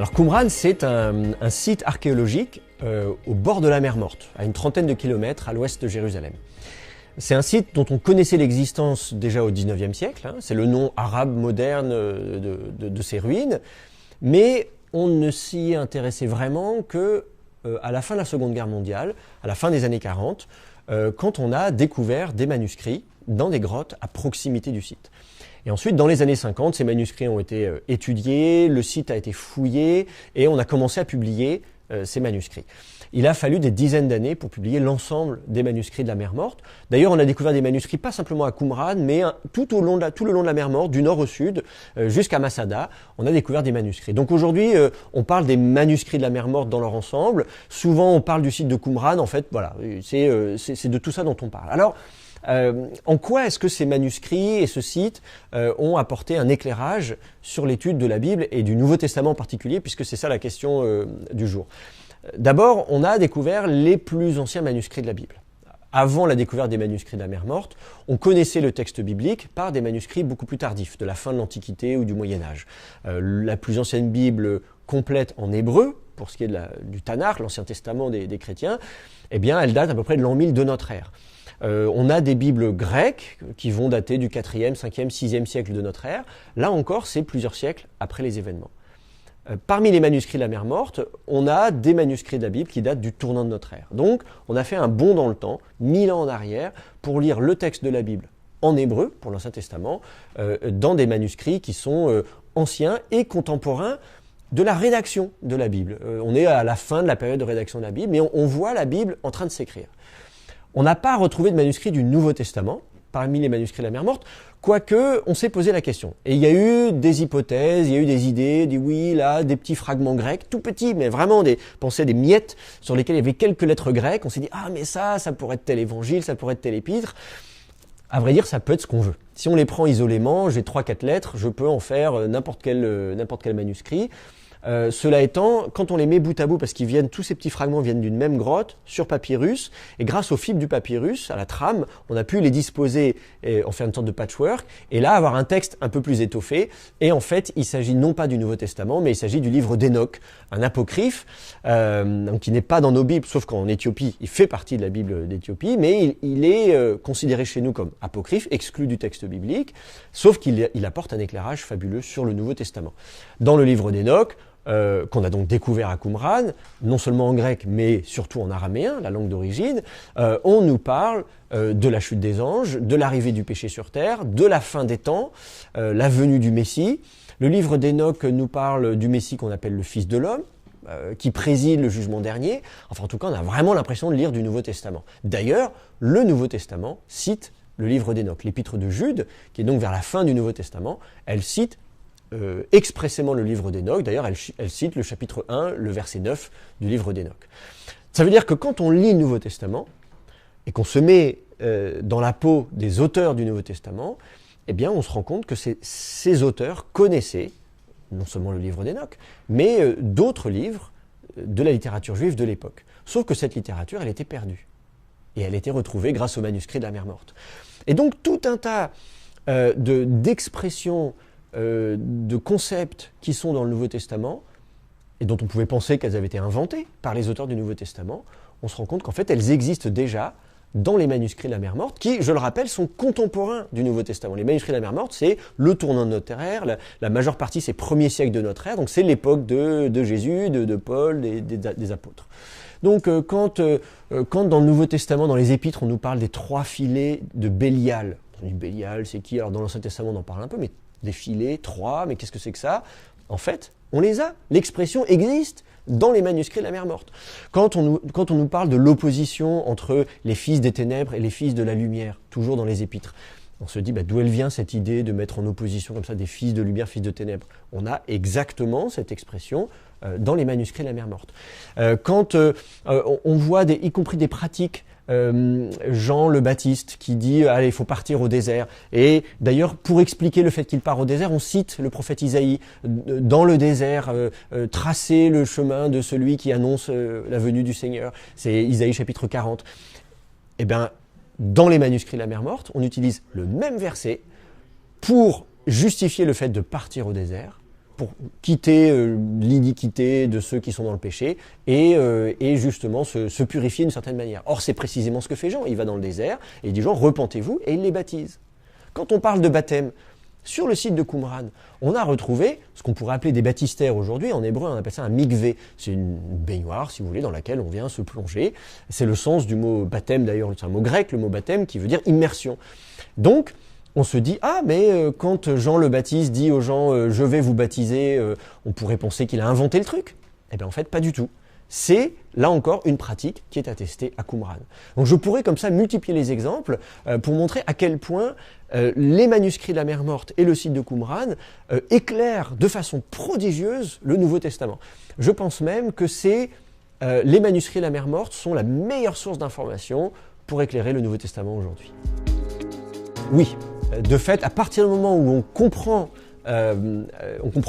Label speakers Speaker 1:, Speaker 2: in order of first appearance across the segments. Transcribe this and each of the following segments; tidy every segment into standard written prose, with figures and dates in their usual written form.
Speaker 1: Alors Qumran, c'est un site archéologique au bord de la mer Morte, à une trentaine de kilomètres à l'ouest de Jérusalem. C'est un site dont on connaissait l'existence déjà au XIXe siècle, hein, c'est le nom arabe moderne de ces ruines, mais on ne s'y intéressait vraiment que à la fin de la Seconde Guerre mondiale, à la fin des années 40, quand on a découvert des manuscrits dans des grottes à proximité du site. Et ensuite, dans les années 50, ces manuscrits ont été étudiés, le site a été fouillé et on a commencé à publier ces manuscrits. Il a fallu des dizaines d'années pour publier l'ensemble des manuscrits de la mer Morte. D'ailleurs, on a découvert des manuscrits pas simplement à Qumran, mais tout le long de la mer Morte, du nord au sud, jusqu'à Masada, on a découvert des manuscrits. Donc aujourd'hui, on parle des manuscrits de la mer Morte dans leur ensemble. Souvent, on parle du site de Qumran. En fait, voilà, c'est de tout ça dont on parle. Alors, en quoi est-ce que ces manuscrits et ce site ont apporté un éclairage sur l'étude de la Bible et du Nouveau Testament en particulier, puisque c'est ça la question du jour. D'abord, on a découvert les plus anciens manuscrits de la Bible. Avant la découverte des manuscrits de la mer Morte, on connaissait le texte biblique par des manuscrits beaucoup plus tardifs, de la fin de l'Antiquité ou du Moyen-Âge. La plus ancienne Bible complète en hébreu, pour ce qui est du Tanakh, l'Ancien Testament des chrétiens, eh bien, elle date à peu près de l'an 1000 de notre ère. On a des Bibles grecques qui vont dater du 4e, 5e, 6e siècle de notre ère. Là encore, c'est plusieurs siècles après les événements. Parmi les manuscrits de la mer Morte, on a des manuscrits de la Bible qui datent du tournant de notre ère. Donc, on a fait un bond dans le temps, 1000 ans en arrière, pour lire le texte de la Bible en hébreu, pour l'Ancien Testament, dans des manuscrits qui sont anciens et contemporains de la rédaction de la Bible. On est à la fin de la période de rédaction de la Bible, mais on voit la Bible en train de s'écrire. On n'a pas retrouvé de manuscrits du Nouveau Testament parmi les manuscrits de la mer Morte, quoique on s'est posé la question. Et il y a eu des hypothèses, il y a eu des idées, des petits fragments grecs, tout petits, mais vraiment des miettes sur lesquelles il y avait quelques lettres grecques. On s'est dit, mais ça pourrait être tel évangile, ça pourrait être tel épître. À vrai dire, ça peut être ce qu'on veut. Si on les prend isolément, j'ai 3-4 lettres, je peux en faire n'importe quel manuscrit. Cela étant, quand on les met bout à bout, parce tous ces petits fragments viennent d'une même grotte, sur papyrus, et grâce aux fibres du papyrus, à la trame, on a pu les disposer et en faire une sorte de patchwork, et là avoir un texte un peu plus étoffé. Et en fait, il s'agit non pas du Nouveau Testament, mais il s'agit du livre d'Enoch, un apocryphe, qui n'est pas dans nos Bibles, sauf qu'en Éthiopie, il fait partie de la Bible d'Éthiopie, mais il est considéré chez nous comme apocryphe, exclu du texte biblique, sauf qu'il apporte un éclairage fabuleux sur le Nouveau Testament. Dans le livre d'Enoch, qu'on a donc découvert à Qumran, non seulement en grec, mais surtout en araméen, la langue d'origine, on nous parle de la chute des anges, de l'arrivée du péché sur terre, de la fin des temps, la venue du Messie. Le livre d'Enoch nous parle du Messie qu'on appelle le Fils de l'homme, qui préside le jugement dernier. Enfin, en tout cas, on a vraiment l'impression de lire du Nouveau Testament. D'ailleurs, le Nouveau Testament cite le livre d'Enoch. L'épître de Jude, qui est donc vers la fin du Nouveau Testament, elle cite expressément le livre d'Enoch. D'ailleurs, elle cite le chapitre 1, le verset 9 du livre d'Enoch. Ça veut dire que quand on lit le Nouveau Testament et qu'on se met dans la peau des auteurs du Nouveau Testament, eh bien, on se rend compte que ces auteurs connaissaient non seulement le livre d'Enoch, mais d'autres livres de la littérature juive de l'époque. Sauf que cette littérature, elle était perdue. Et elle était retrouvée grâce aux manuscrits de la mer Morte. Et donc, tout un tas d'expressions, de concepts qui sont dans le Nouveau Testament et dont on pouvait penser qu'elles avaient été inventées par les auteurs du Nouveau Testament, on se rend compte qu'en fait elles existent déjà dans les manuscrits de la mer Morte qui, je le rappelle, sont contemporains du Nouveau Testament. Les manuscrits de la mer Morte, c'est le tournant de notre ère, la majeure partie c'est premier siècle de notre ère, donc c'est l'époque de Jésus, de Paul, des apôtres. Donc quand dans le Nouveau Testament, dans les épîtres, on nous parle des 3 filets de Bélial. On dit Bélial, c'est qui? Alors dans l'Ancien Testament on en parle un peu, mais des filets, 3, mais qu'est-ce que c'est que ça? En fait, on les a. L'expression existe dans les manuscrits de la mer Morte. Quand on nous parle de l'opposition entre les fils des ténèbres et les fils de la lumière, toujours dans les épîtres, on se dit d'où elle vient cette idée de mettre en opposition comme ça des fils de lumière, fils de ténèbres. On a exactement cette expression dans les manuscrits de la mer Morte. Quand on voit y compris des pratiques, Jean le Baptiste qui dit allez, il faut partir au désert. Et d'ailleurs, pour expliquer le fait qu'il part au désert, on cite le prophète Isaïe dans le désert, tracer le chemin de celui qui annonce la venue du Seigneur. C'est Isaïe chapitre 40. Eh bien, dans les manuscrits de la mer Morte, on utilise le même verset pour justifier le fait de partir au désert, pour quitter l'iniquité de ceux qui sont dans le péché et justement se purifier d'une certaine manière. Or, c'est précisément ce que fait Jean. Il va dans le désert et il dit Jean, repentez-vous, et il les baptise. Quand on parle de baptême, sur le site de Qumran, on a retrouvé ce qu'on pourrait appeler des baptistères aujourd'hui. En hébreu, on appelle ça un mikvé. C'est une baignoire, si vous voulez, dans laquelle on vient se plonger. C'est le sens du mot baptême, d'ailleurs, c'est un mot grec, le mot baptême, qui veut dire immersion. Donc, on se dit, ah, mais quand Jean le Baptiste dit aux gens, je vais vous baptiser, on pourrait penser qu'il a inventé le truc. Eh bien, en fait, pas du tout. C'est, là encore, une pratique qui est attestée à Qumran. Donc je pourrais comme ça multiplier les exemples pour montrer à quel point les manuscrits de la Mer Morte et le site de Qumran éclairent de façon prodigieuse le Nouveau Testament. Je pense même que les manuscrits de la Mer Morte sont la meilleure source d'information pour éclairer le Nouveau Testament aujourd'hui. Oui, de fait, à partir du moment où on comprend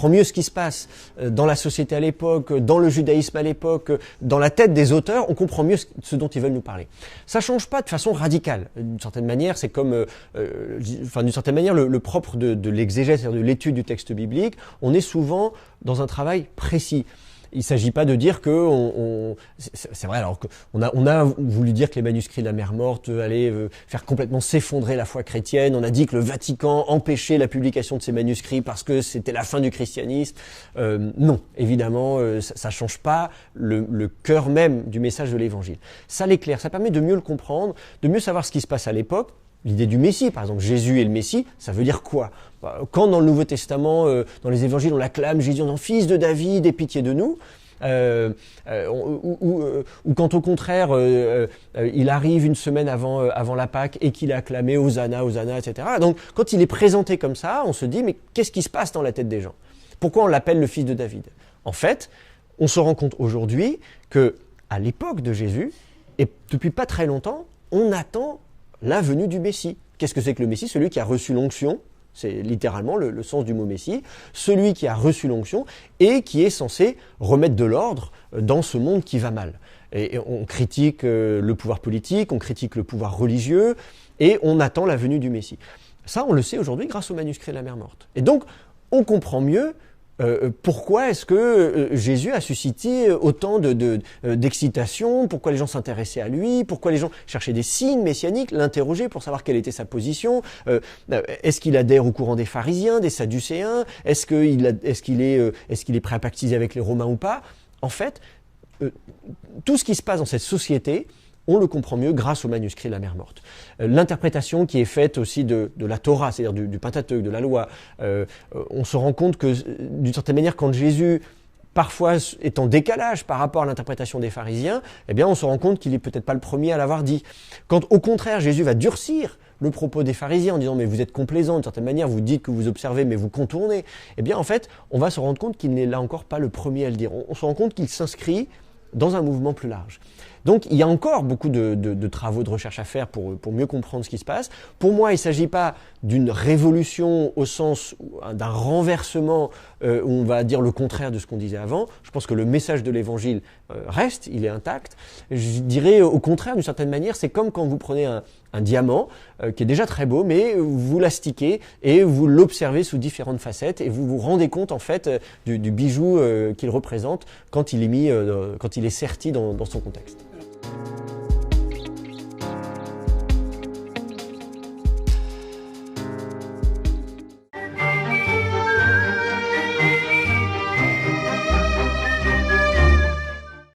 Speaker 1: mieux ce qui se passe dans la société à l'époque, dans le judaïsme à l'époque, dans la tête des auteurs, on comprend mieux ce dont ils veulent nous parler. Ça ne change pas de façon radicale. D'une certaine manière, c'est comme, d'une certaine manière, le propre de l'exégèse, c'est-à-dire de l'étude du texte biblique, on est souvent dans un travail précis. Il ne s'agit pas de dire que c'est vrai, alors qu'on a voulu dire que les manuscrits de la Mer Morte allaient faire complètement s'effondrer la foi chrétienne. On a dit que le Vatican empêchait la publication de ces manuscrits parce que c'était la fin du christianisme. Non, évidemment, ça ne change pas le cœur même du message de l'Évangile. Ça l'éclaire, ça permet de mieux le comprendre, de mieux savoir ce qui se passe à l'époque. L'idée du Messie, par exemple, Jésus est le Messie, ça veut dire quoi? Quand dans le Nouveau Testament, dans les évangiles, on l'acclame Jésus en disant « Fils de David, aie pitié de nous », ou quand au contraire, il arrive une semaine avant la Pâque et qu'il est acclamé « Hosanna, Hosanna », etc. Donc quand il est présenté comme ça, on se dit « Mais qu'est-ce qui se passe dans la tête des gens? Pourquoi on l'appelle le Fils de David ?» En fait, on se rend compte aujourd'hui que à l'époque de Jésus, et depuis pas très longtemps, on attend la venue du Messie. Qu'est-ce que c'est que le Messie? Celui qui a reçu l'onction, c'est littéralement le sens du mot Messie, celui qui a reçu l'onction et qui est censé remettre de l'ordre dans ce monde qui va mal. Et on critique le pouvoir politique, on critique le pouvoir religieux, et on attend la venue du Messie. Ça, on le sait aujourd'hui grâce aux manuscrits de la Mer Morte. Et donc, on comprend mieux pourquoi est-ce que Jésus a suscité autant d'excitation, pourquoi les gens s'intéressaient à lui, pourquoi les gens cherchaient des signes messianiques, l'interrogeaient pour savoir quelle était sa position, est-ce qu'il adhère au courant des pharisiens, des sadducéens, est-ce qu'il est prêt à pactiser avec les Romains ou pas? En fait, tout ce qui se passe dans cette société, on le comprend mieux grâce aux manuscrits de la Mer Morte. L'interprétation qui est faite aussi de la Torah, c'est-à-dire du Pentateuque, de la loi, on se rend compte que, d'une certaine manière, quand Jésus, parfois, est en décalage par rapport à l'interprétation des pharisiens, eh bien, on se rend compte qu'il n'est peut-être pas le premier à l'avoir dit. Quand, au contraire, Jésus va durcir le propos des pharisiens en disant « mais vous êtes complaisants, d'une certaine manière, vous dites que vous observez, mais vous contournez », eh bien, en fait, on va se rendre compte qu'il n'est là encore pas le premier à le dire. On se rend compte qu'il s'inscrit dans un mouvement plus large. Donc il y a encore beaucoup de travaux de recherche à faire pour mieux comprendre ce qui se passe. Pour moi, il ne s'agit pas d'une révolution au sens d'un renversement où on va dire le contraire de ce qu'on disait avant. Je pense que le message de l'Évangile reste, il est intact. Je dirais au contraire, d'une certaine manière, c'est comme quand vous prenez un diamant qui est déjà très beau, mais vous l'astiquez et vous l'observez sous différentes facettes et vous vous rendez compte en fait du bijou qu'il représente quand il est serti dans son contexte.